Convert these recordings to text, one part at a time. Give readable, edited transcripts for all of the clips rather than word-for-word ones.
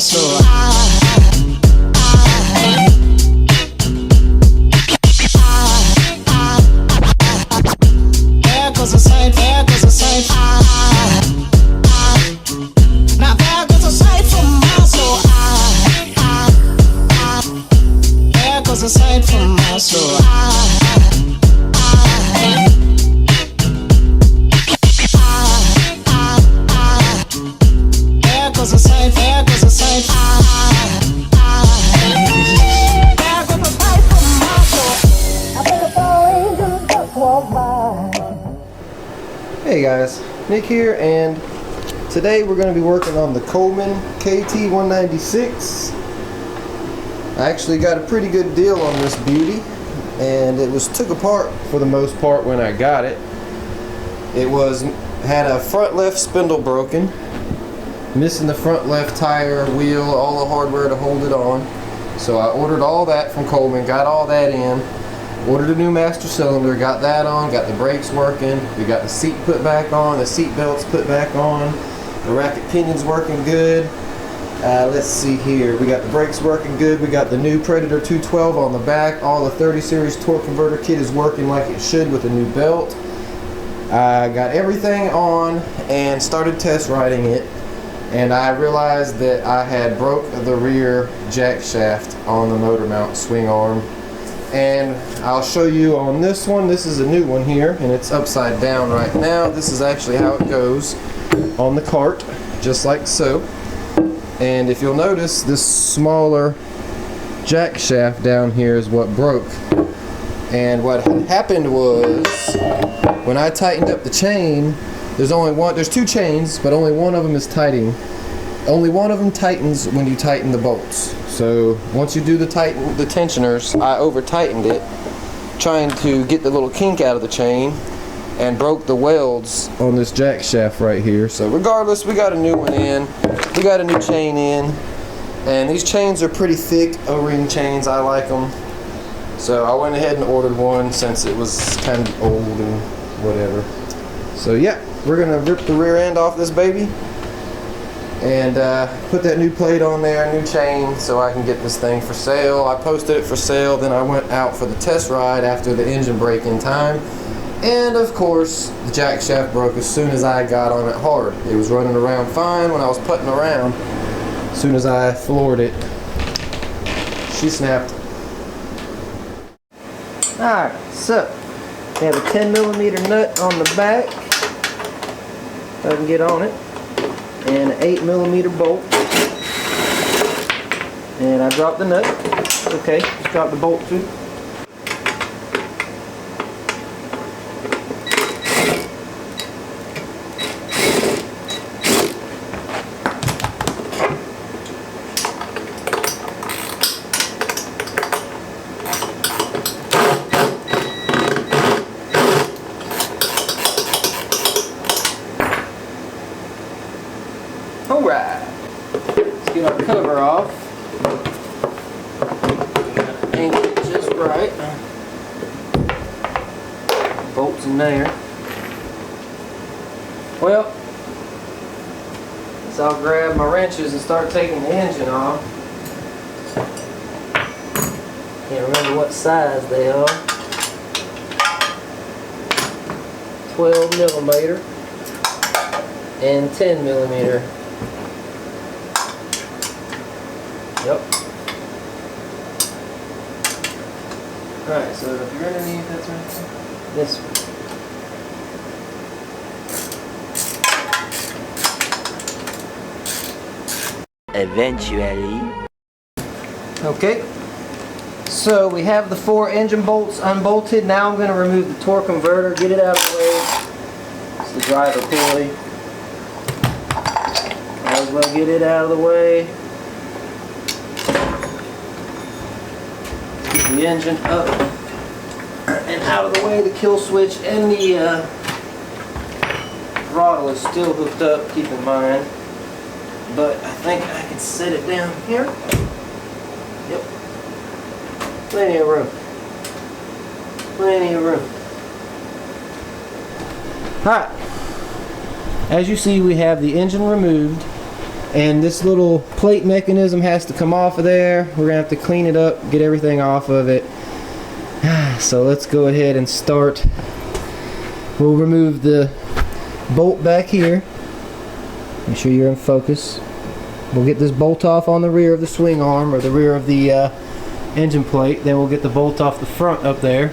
So there goes a sight, there goes a sight. Now there goes a sight from my soul. There goes a sight from my soul. There goes a sight, there goes a sight. There goes a sight from my soul. I think it's all angels just walk by. Hey guys, Nick here, and today we're going to be working on the Coleman kt196. I actually got a pretty good deal on this beauty, and it was took apart for the most part when I got it. It had a front left spindle broken, missing the front left tire, wheel, all the hardware to hold it on. So I ordered all that from Coleman, got all that in. Ordered a new master cylinder, got that on, got the brakes working, we got the seat put back on, the seat belts put back on, the racket pinion's working good. Let's see here, we got the brakes working good, we got the new Predator 212 on the back, all the 30 series torque converter kit is working like it should with a new belt. I got everything on and started test riding it, and I realized that I had broke the rear jack shaft on the motor mount swing arm. And I'll show you on this one. This is a new one here, and it's upside down right now. This is actually how it goes on the cart, just like so. And if you'll notice, this smaller jack shaft down here is what broke. And what had happened was, when I tightened up the chain, there's two chains, but only one of them is tightening. Only one of them tightens when you tighten the bolts. So once you do the tensioners, I over tightened it, trying to get the little kink out of the chain, and broke the welds on this jack shaft right here. So regardless, we got a new one in, we got a new chain in, and these chains are pretty thick O-ring chains. I like them, so I went ahead and ordered one since it was kind of old and whatever. So yeah, we're gonna rip the rear end off this baby and put that new plate on there, new chain, so I can get this thing for sale. I posted it for sale, then I went out for the test ride after the engine break-in time, and of course the jack shaft broke as soon as I got on it hard. It was running around fine when I was putting around. As soon as I floored it, she snapped. Alright, so we have a 10mm nut on the back, if I can get on it, and an 8mm bolt, and I dropped the nut. Okay, just drop the bolt too. Alright, let's get our cover off. Angle it just right. Bolts in there. Well, so I'll grab my wrenches and start taking the engine off. Can't remember what size they are. 12mm and 10mm. Yep. Alright, so if you're underneath, that's right. This one. Eventually. Okay. So we have the 4 engine bolts unbolted. Now I'm going to remove the torque converter, get it out of the way. It's the driver pulley. Might as well get it out of the way. The engine up and out of the way. The kill switch and the throttle is still hooked up, keep in mind, but I think I can set it down here. Yep, plenty of room, plenty of room. Alright, as you see, we have the engine removed And this little plate mechanism has to come off of there. We're gonna have to clean it up, get everything off of it. So let's go ahead and start. We'll remove the bolt back here. Make sure you're in focus. We'll get this bolt off on the rear of the swing arm, or the rear of the engine plate. Then we'll get the bolt off the front up there,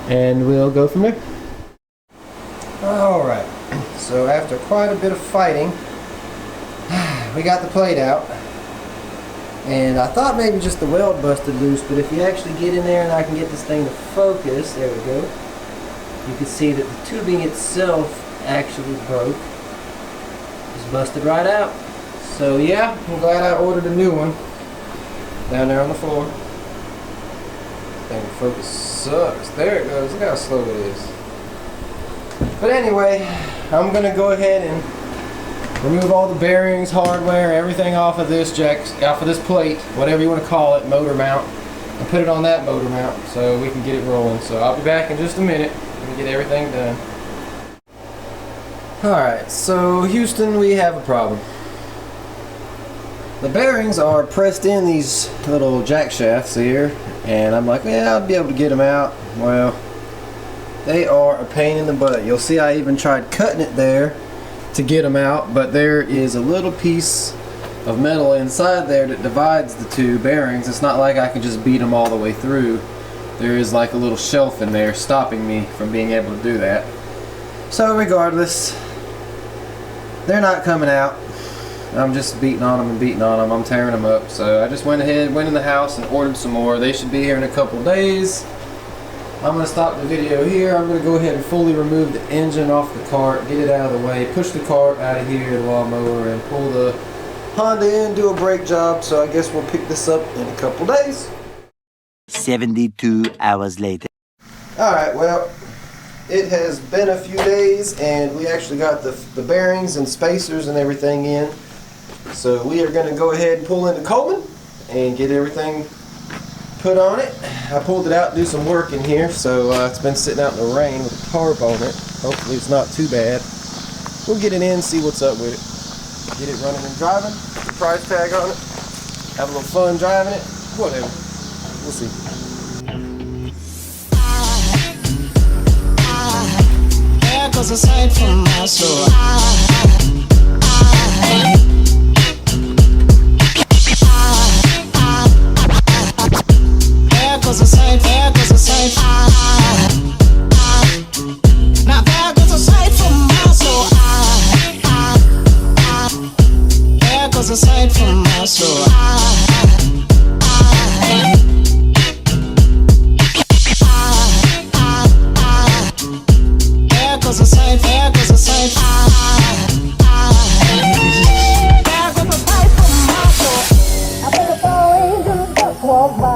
and we'll go from there. Alright, so after quite a bit of fighting, we got the plate out. And I thought maybe just the weld busted loose, but if you actually get in there and I can get this thing to focus, there we go, you can see that the tubing itself actually broke. Just busted right out. So yeah, I'm glad I ordered a new one. Down there on the floor. Thing to focus sucks. There it goes. Look how slow it is. But anyway, I'm going to go ahead and remove all the bearings, hardware, everything off of this off of this plate, whatever you want to call it, motor mount, and put it on that motor mount so we can get it rolling. So I'll be back in just a minute and get everything done. Alright, so Houston, we have a problem. The bearings are pressed in these little jack shafts here, and I'm like, yeah, I'll be able to get them out. Well, they are a pain in the butt. You'll see I even tried cutting it there to get them out, but there is a little piece of metal inside there that divides the two bearings. It's not like I can just beat them all the way through. There is like a little shelf in there stopping me from being able to do that. So regardless, they're not coming out. I'm just beating on them and beating on them. I'm tearing them up. So I just went ahead, went in the house and ordered some more. They should be here in a couple days. I'm going to stop the video here. I'm going to go ahead and fully remove the engine off the cart, get it out of the way, push the cart out of here, the lawnmower, and pull the Honda in, do a brake job. So I guess we'll pick this up in a couple days. 72 hours later. Alright, well, it has been a few days, and we actually got the bearings and spacers and everything in. So we are going to go ahead and pull into Coleman and get everything put on it. I pulled it out and do some work in here, so it's been sitting out in the rain with a tarp on it. Hopefully it's not too bad. We'll get it in, see what's up with it. Get it running and driving, put the price tag on it, have a little fun driving it, whatever. We'll see. There goes a sight from my soul. There goes a sight, there goes a sight. Now there goes a sight from my soul. There goes a sight from my soul. There goes a sight, there goes a sight. There goes a sight from my soul. I think a fall angel just walked by.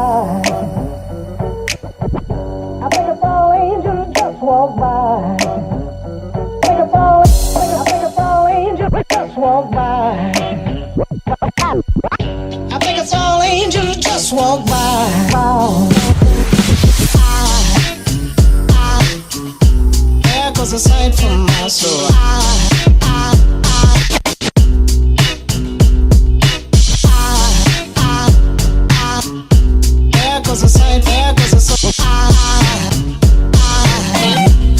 I think a fall angel just walked by. I think a fall angel just walked by. I think a fall angel just walked by. There goes a sight from my soul. There goes a sight, there goes a sight.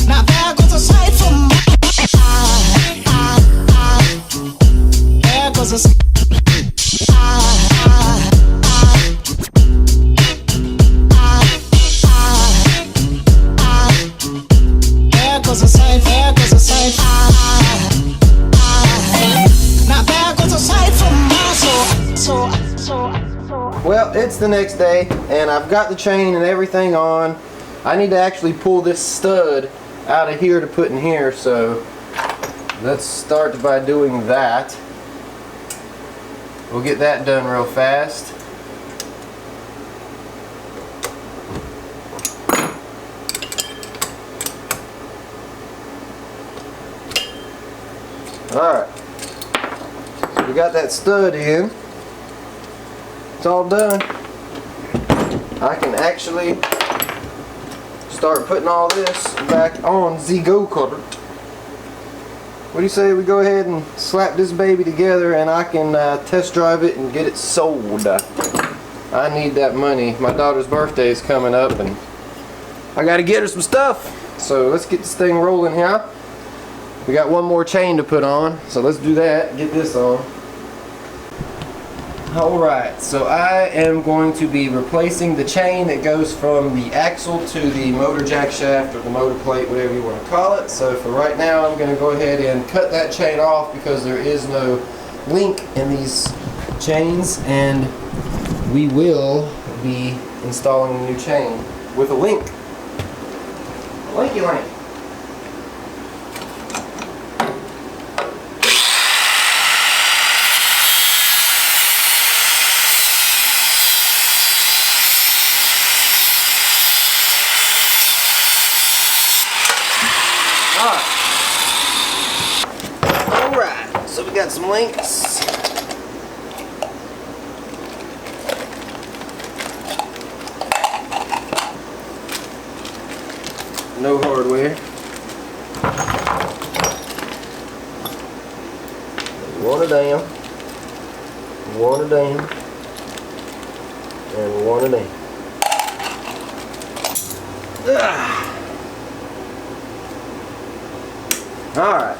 Now there goes a sight from my there goes a sight. There goes a sight, there goes a sight. Now there goes a sight from my soul. Well, it's the next day, and I've got the chain and everything on. I need to actually pull this stud out of here to put in here, so let's start by doing that. We'll get that done real fast. Alright, so we got that stud in. It's all done. I can actually start putting all this back on the go-kart. what do you say we go ahead and slap this baby together and I can test drive it and get it sold. I need that money. My daughter's birthday is coming up and I gotta get her some stuff. So let's get this thing rolling here. We got one more chain to put on, so let's do that. Get this on. Alright, so I am going to be replacing the chain that goes from the axle to the motor jack shaft or the motor plate, whatever you want to call it. So for right now I'm going to go ahead and cut that chain off because there is no link in these chains, and we will be installing a new chain with a link. Linky link. Alright, so we got some links. No hardware. One a down, one a down, and one a down. Alright.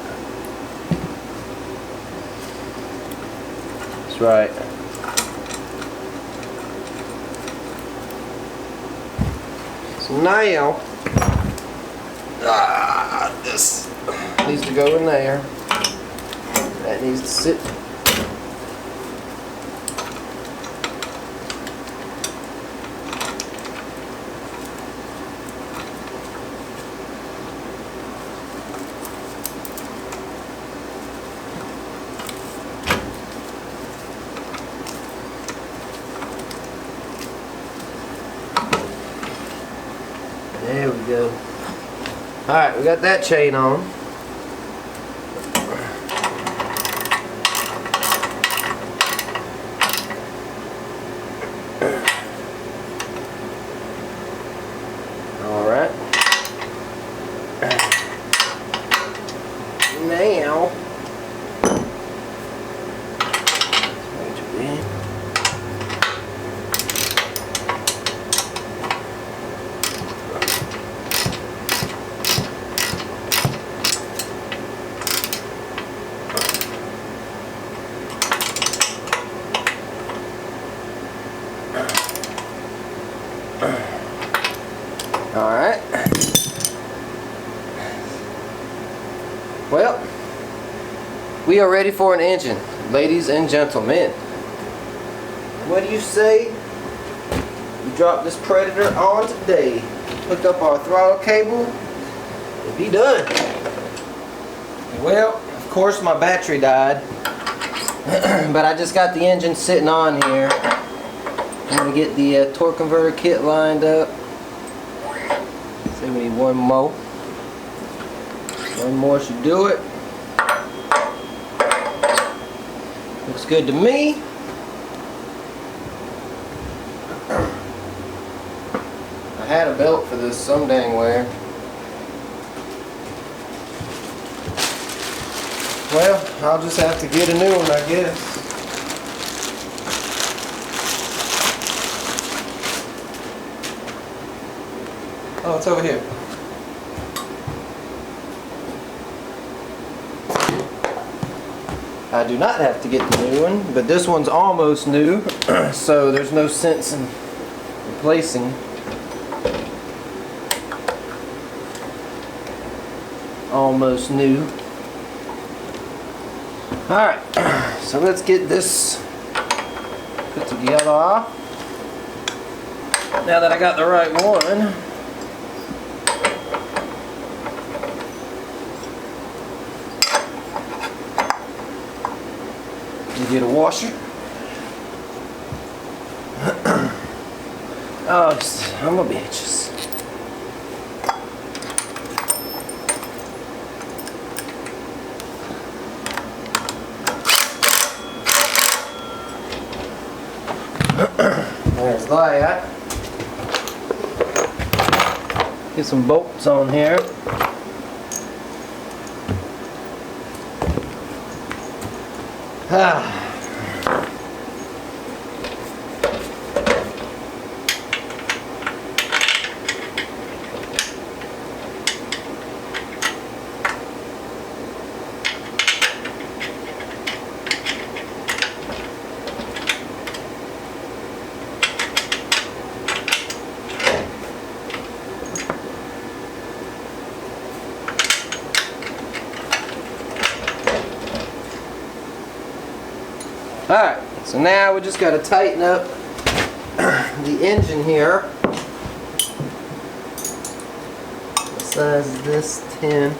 That's right. So now, this needs to go in there. That needs to sit. There we go. Alright, we got that chain on. Alright. Now, alright. Well, we are ready for an engine, ladies and gentlemen. What do you say we drop this Predator on today? Hook up our throttle cable and be done. Well, of course my battery died, but I just got the engine sitting on here. I'm going to get the torque converter kit lined up. So we need one more. One more should do it. Looks good to me. I had a belt for this some dang where. Well, I'll just have to get a new one, I guess. Oh, it's over here. I do not have to get the new one, but this one's almost new, so there's no sense in replacing. Almost new. Alright, so let's get this put together. Now that I got the right one. You get a washer. Oh, I'm a bitches. There's that. Get some bolts on here. Ah. Alright, so now we just got to tighten up the engine here. What size is this? 10.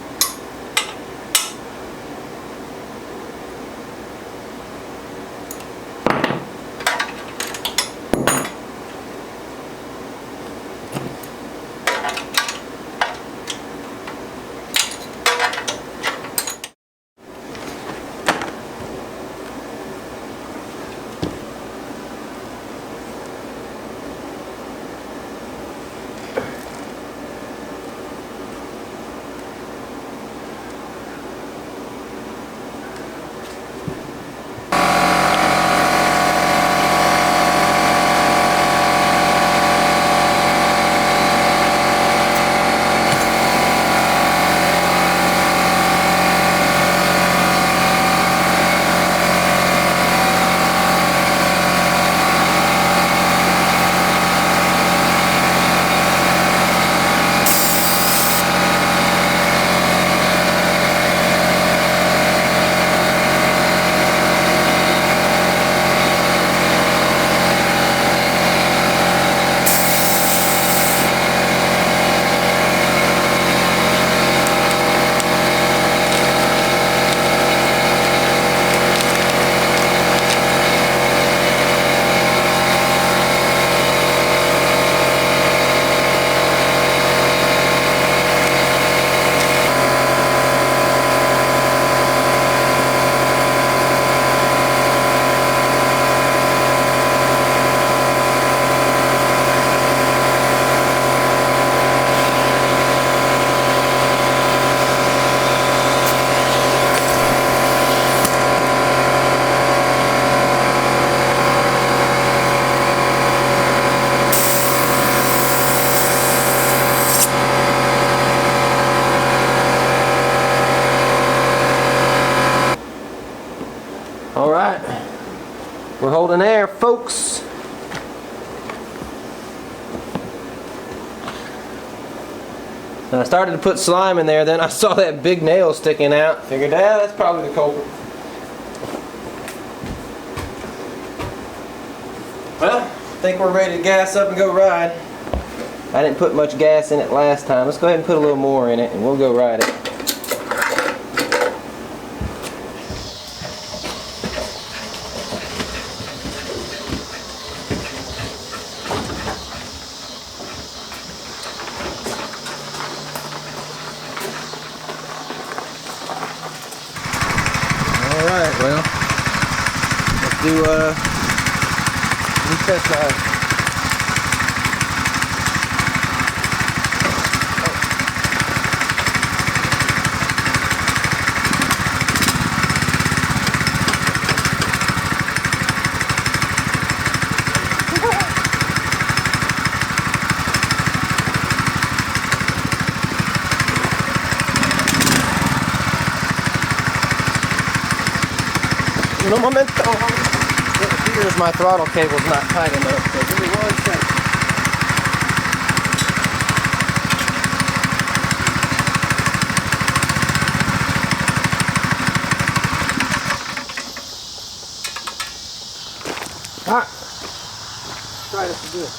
Alright, we're holding air, folks. And I started to put slime in there, then I saw that big nail sticking out. Figured, that's probably the culprit. Well, I think we're ready to gas up and go ride. I didn't put much gas in it last time. Let's go ahead and put a little more in it and we'll go ride it. Alright, well, let's do test drive. Un momento. It appears my throttle cable's not tight enough, so give me 1 second. Alright. Try this again.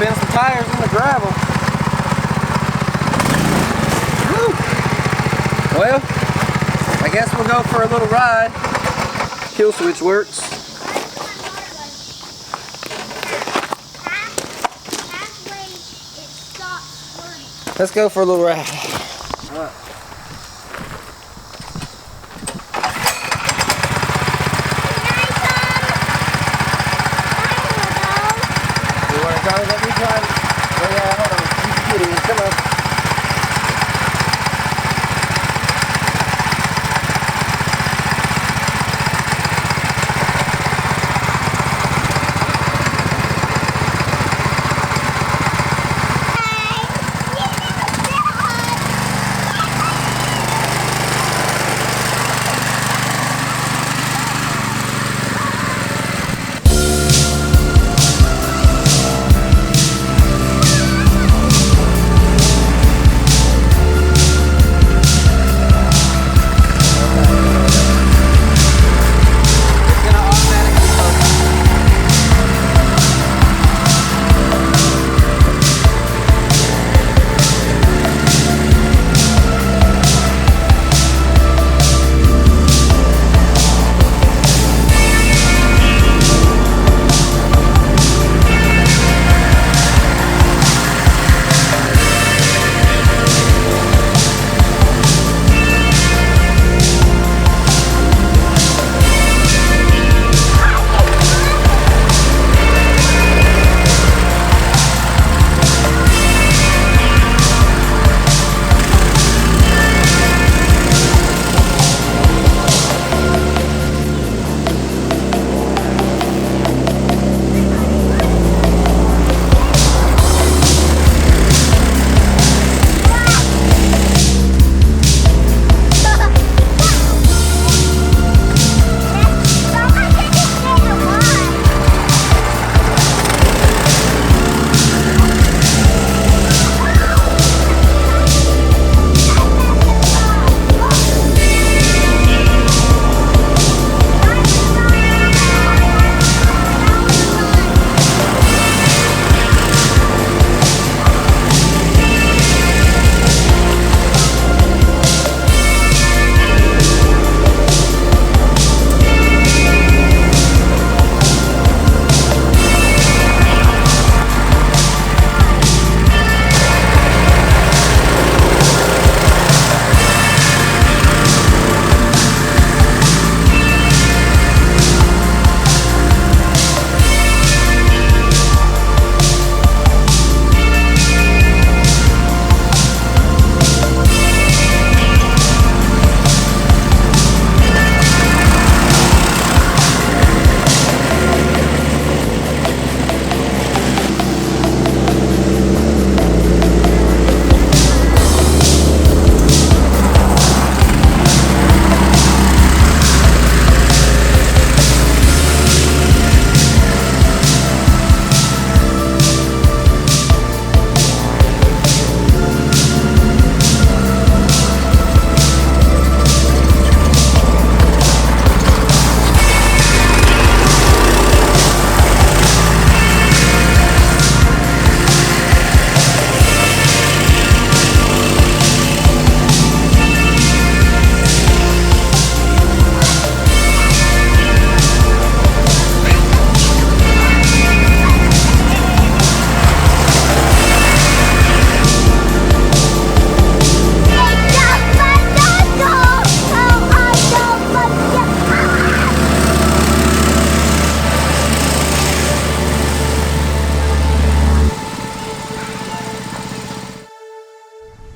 spin some tires in the gravel. Woo. Well, I guess we'll go for a little ride. Kill switch works. Let's go for a little ride. All right. You want to go? Let me try. Oh yeah, hold on. You can get in. Come on.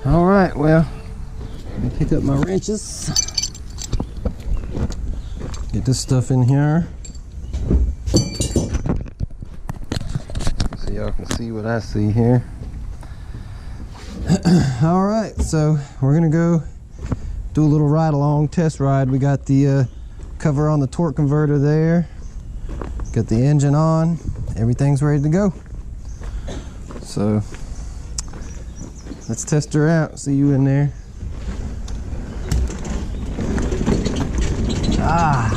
Alright, well, let me pick up my wrenches. Get this stuff in here. So y'all can see what I see here. Alright, so we're gonna go do a little ride along, test ride. We got the cover on the torque converter there. Got the engine on. Everything's ready to go. So let's test her out. See you in there. Ah.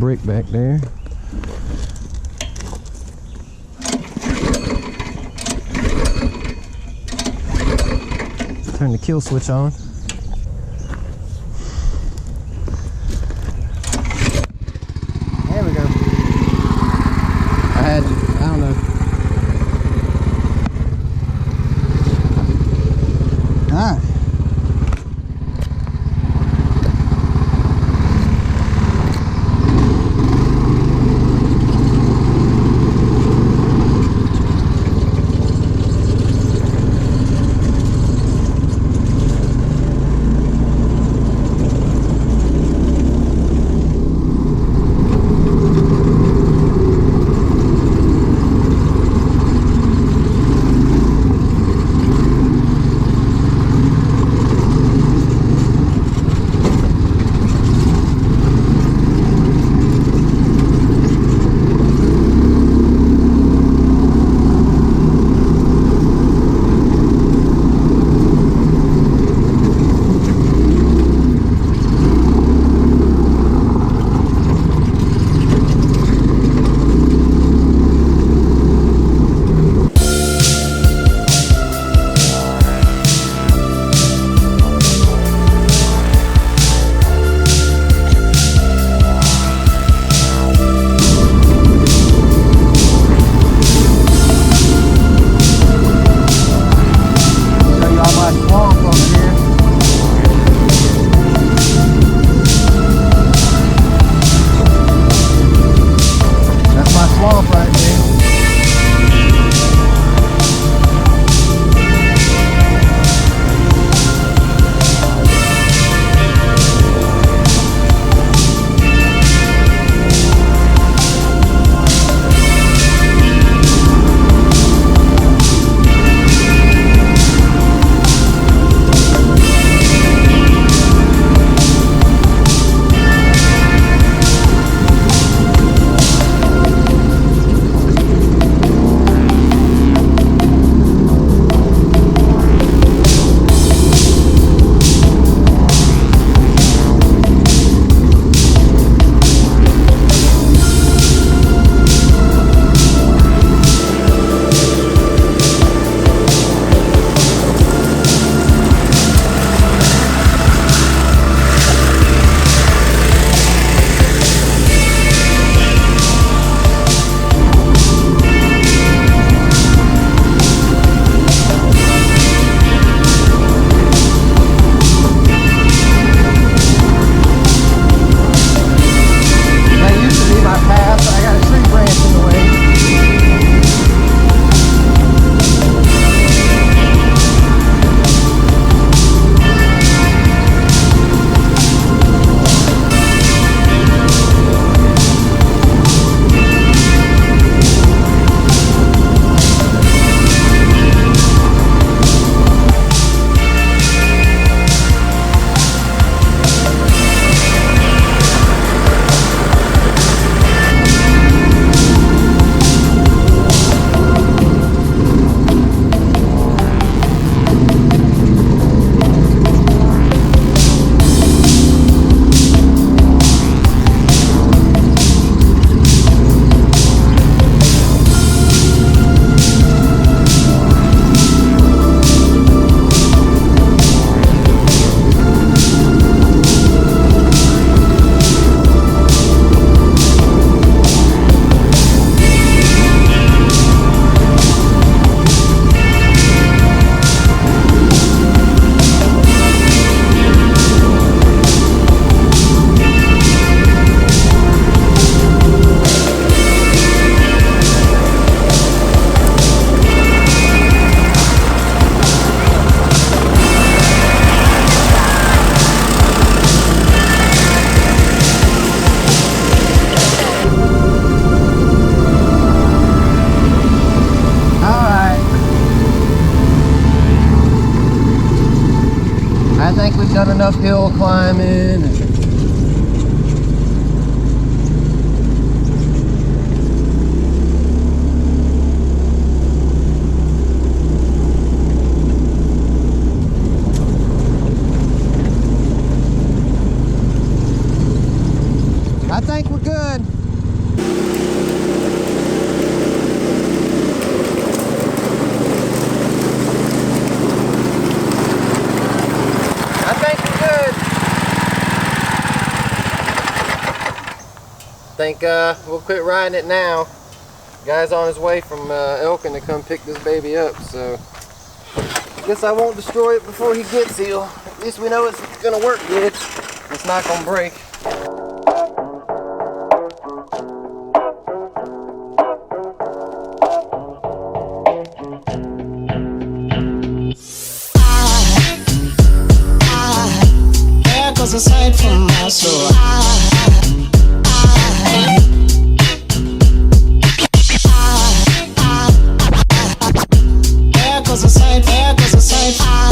brick back there. Turn the kill switch on. There we go. I don't know. All right. done enough hill climbing. I think we're good. I think we're good. I think we'll quit riding it now. Guy's on his way from Elkin to come pick this baby up, so I guess I won't destroy it before he gets here. At least we know it's gonna work good. It's not gonna break. There goes a sight from my soul. There goes a sight, there goes a sight.